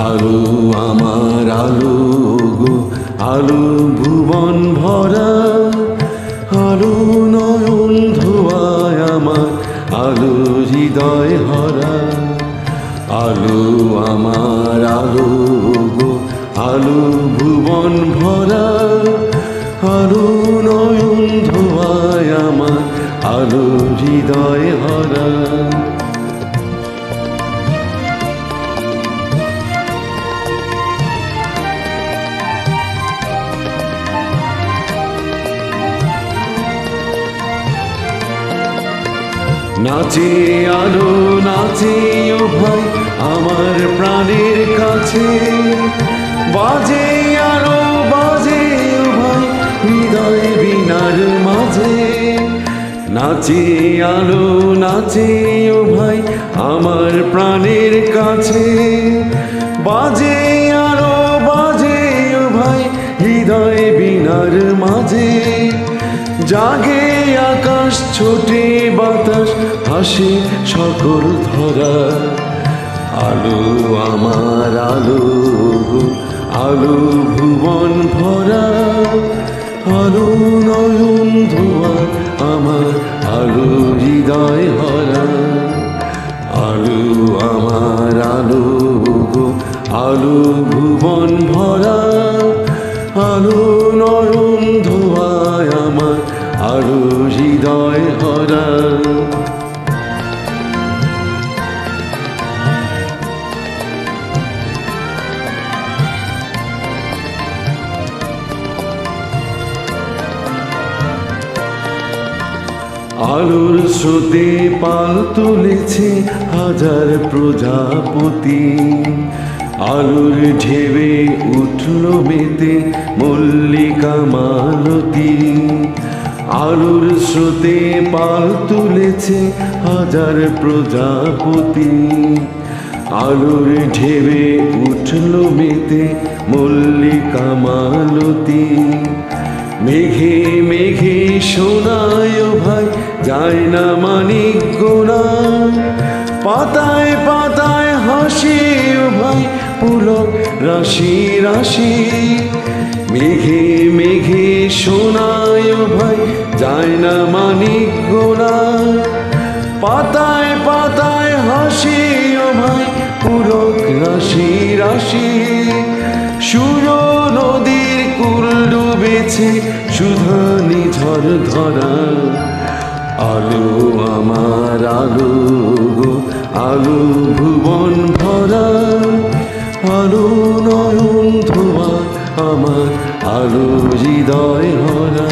আলো আমার আলো গো, আলো ভুবন ভরা, আলো নয়ন ধোয়ায় আমার, আলো হৃদয় হরা। আলো আমার আলো গো, আলো ভুবন ভরা, আলো নয়ন ধোয়ায় আমার, আলো হৃদয় হরা। নাচে আলো নাচে ও ভাই আমার প্রাণের কাছে, বাজে আলো বাজে ও ভাই হৃদয় বীণার মাঝে। নাচে আলো নাচে ও ভাই আমার প্রাণের কাছে, বাজে আলো বাজে ও ভাই হৃদয় বীণার মাঝে। জাগে আকাশ ছোটে বাতাস হাসে সকল ধরা, আলো আমার আলো গো, আলো ভুবন ভরা, আলো নয়ন ধোয়া আমার, আলো হৃদয় হরা। আলো আমার আলো গো, আলো ভুবন ভরা, আলো নয়ন ধোয়ায় আমার, আলো হৃদয় হরা। আলোর স্রোতে পাল তুলেছে হাজার প্রজাপতি, আলোর ঢেবে উঠল মেতে মল্লিকা মালতী। আলোর স্রোতে পাল তুলেছে হাজার প্রজাপতি, আলোর ঢেবে উঠল মেতে মল্লিকা মালতী। মেঘে মেঘে শোনায় ভাই যায় না মানিক গোনা, পাতায় পাতায় হাসি ভাই পুলক রাশি রাশি। মেঘে মেঘে শোনায় ভাই যায় না মানিক গোনা, পাতায় পাতায় হাসি ভাই পুলক রাশি রাশি। সুর নদীর কুল ডুবেছে সুধানি ঝড় ধরা, আলো আমার আলো গো, আলো ভুবন ভরা, আলো নয়ন ধোয়া আমার, আলো হৃদয় হরা।